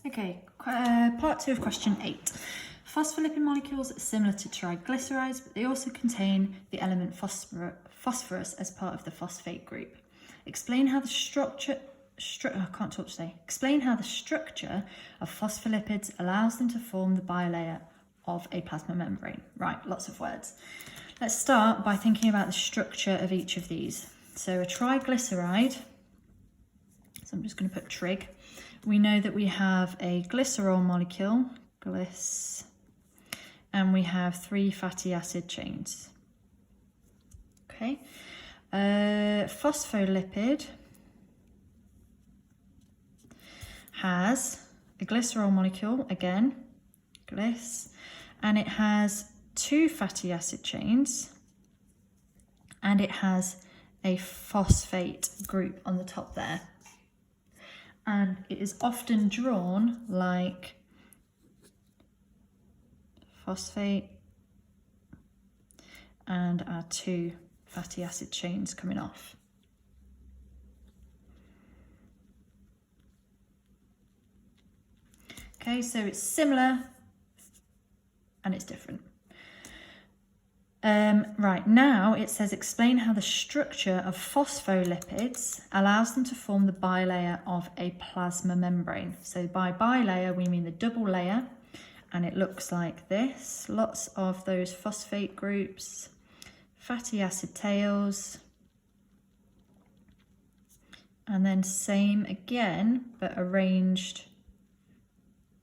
Okay, part 2 of question 8. Phospholipid molecules are similar to triglycerides, but they also contain the element phosphorus as part of the phosphate group. Explain how the structure of phospholipids allows them to form the bilayer of a plasma membrane. Right, lots of words. Let's start by thinking about the structure of each of these. So a triglyceride, so I'm just going to put trig. We know that we have a glycerol molecule, glyc, and we have 3 fatty acid chains. Okay, phospholipid has a glycerol molecule, again, glyc, and it has 2 fatty acid chains, and it has a phosphate group on the top there. And it is often drawn like phosphate and our 2 fatty acid chains coming off. Okay, so it's similar and it's different. Right, now it says explain how the structure of phospholipids allows them to form the bilayer of a plasma membrane. So by bilayer we mean the double layer, and it looks like this. Lots of those phosphate groups, fatty acid tails, and then same again but arranged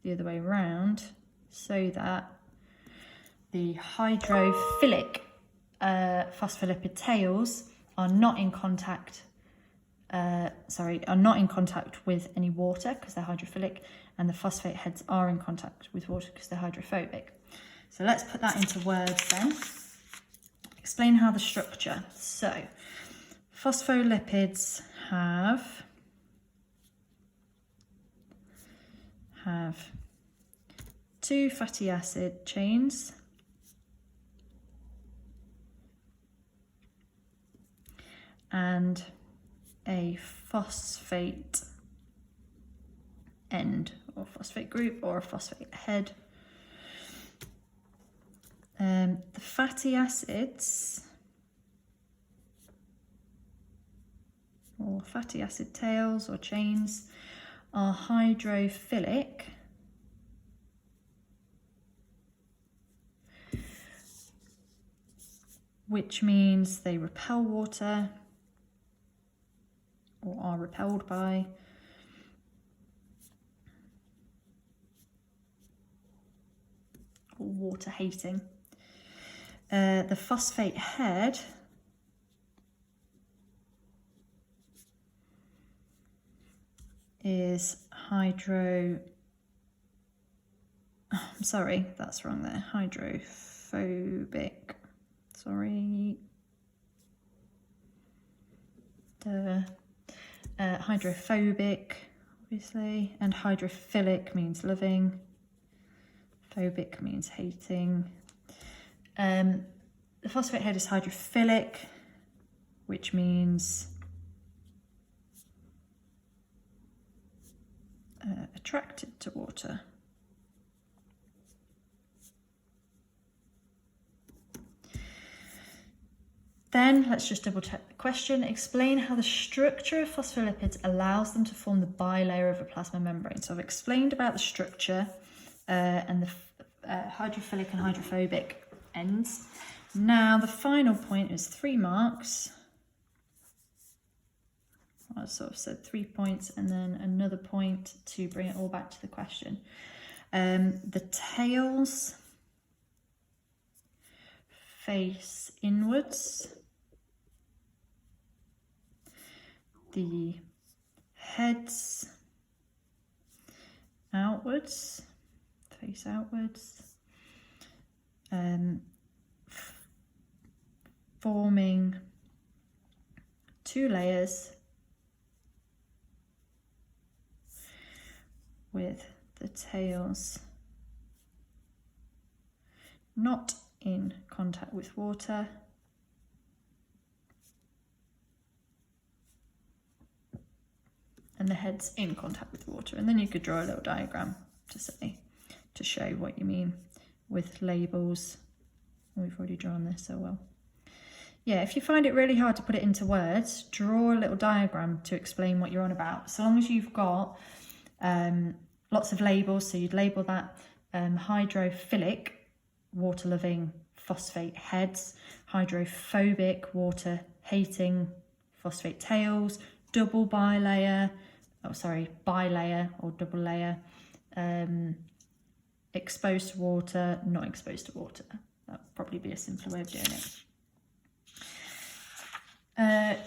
the other way around so that the hydrophilic phospholipid tails are not in contact with any water because they're hydrophilic, and the phosphate heads are in contact with water because they're hydrophobic. So let's put that into words then. Explain how the structure. So phospholipids have 2 fatty acid chains, and a phosphate end, or phosphate group, or a phosphate head. The fatty acids, or fatty acid tails or chains, are hydrophilic, which means they repel water or are repelled by, or water hating. The phosphate head is hydrophobic, sorry. Hydrophobic, obviously, and hydrophilic means loving, phobic means hating. The phosphate head is hydrophilic, which means attracted to water. Then let's just double check the question. Explain how the structure of phospholipids allows them to form the bilayer of a plasma membrane. So I've explained about the structure and the hydrophilic and hydrophobic ends. Now the final point is 3 marks. I sort of said 3 points and then another point to bring it all back to the question. The tails face inwards. The heads outwards, face outwards, forming 2 layers with the tails not in contact with water, and the head's in contact with water. And then you could draw a little diagram to show what you mean with labels. We've already drawn this, so well. Yeah, if you find it really hard to put it into words, draw a little diagram to explain what you're on about. So long as you've got lots of labels, so you'd label that hydrophilic, water-loving phosphate heads, hydrophobic, water-hating phosphate tails, double bilayer or double layer, exposed to water, not exposed to water. That would probably be a simpler way of doing it.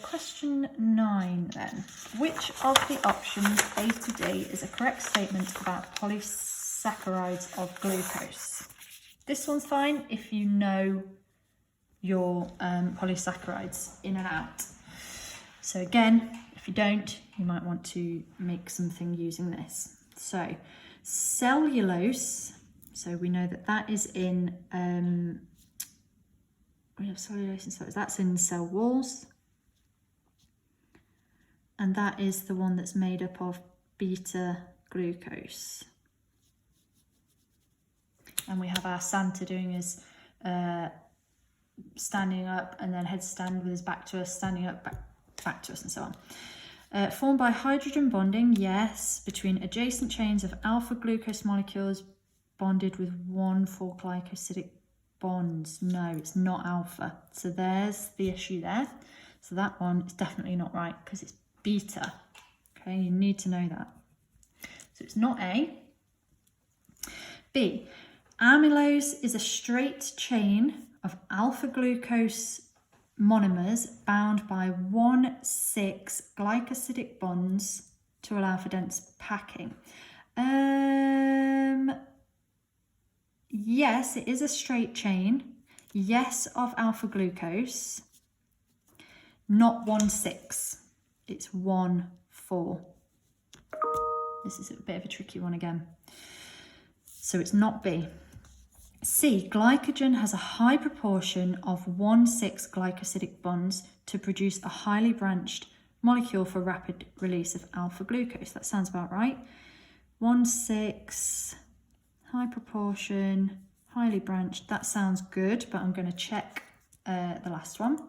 Question 9 then. Which of the options A to D is a correct statement about polysaccharides of glucose? This one's fine if you know your polysaccharides in and out. So again, if you don't, you might want to make something using this. So cellulose, so we know that is in, we have cellulose and cellulose, that's in cell walls. And that is the one that's made up of beta glucose. And we have our Santa doing his standing up and then headstand with his back to us, standing up, back to us, and so on. Formed by hydrogen bonding, yes, between adjacent chains of alpha glucose molecules bonded with 1,4-glycosidic bonds. No, it's not alpha. So there's the issue there. So that one is definitely not right because it's beta. Okay, you need to know that. So it's not A. B. Amylose is a straight chain of alpha glucose monomers bound by 1,6-glycosidic bonds to allow for dense packing. Yes, it is a straight chain. Yes, of alpha glucose. Not 1,6. It's 1,4. This is a bit of a tricky one again. So it's not B. C, glycogen has a high proportion of 1,6-glycosidic bonds to produce a highly branched molecule for rapid release of alpha glucose. That sounds about right. 1,6, high proportion, highly branched. That sounds good, but I'm going to check the last one.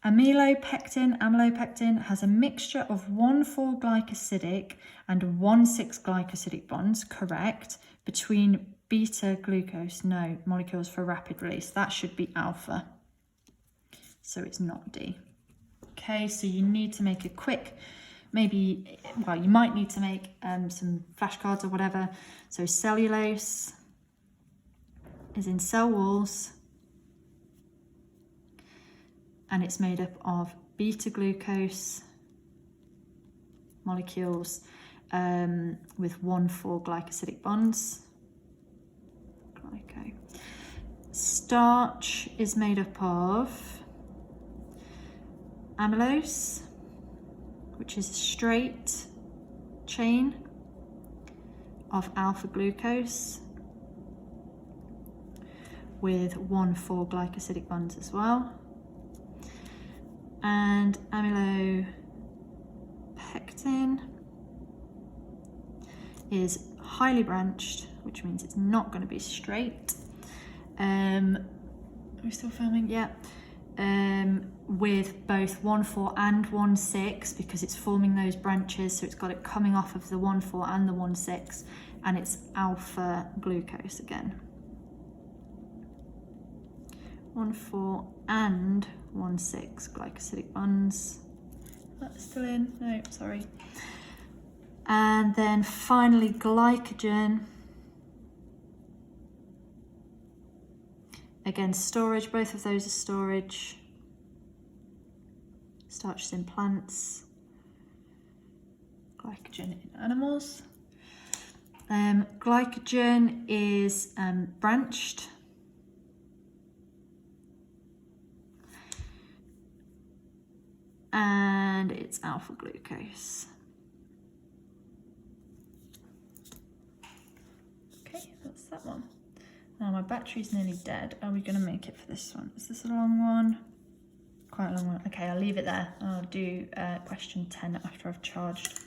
Amylopectin has a mixture of 1,4-glycosidic and 1,6-glycosidic bonds, correct, between beta glucose, no, molecules for rapid release. That should be alpha. So it's not D. Okay, so you need to make a quick, you might need to make some flashcards or whatever. So cellulose is in cell walls and it's made up of beta glucose molecules with 1,4-glycosidic bonds. Okay. Starch is made up of amylose, which is a straight chain of alpha glucose with 1,4-glycosidic bonds as well. And amylopectin is highly branched, which means it's not going to be straight. Are we still filming? Yeah. With both 1,4 and 1,6 because it's forming those branches, so it's got it coming off of the 1,4 and the 1,6, and it's alpha glucose again. 1,4 and 1,6 glycosidic bonds. That's still in? No, sorry. And then finally glycogen. Again, storage, both of those are storage. Starch is in plants. Glycogen in animals. Glycogen is branched. And it's alpha glucose. Okay, that's that one. Now my battery's nearly dead. Are we going to make it for this one? Is this a long one? quite a long one. Okay, I'll leave it there. I'll do question 10 after I've charged.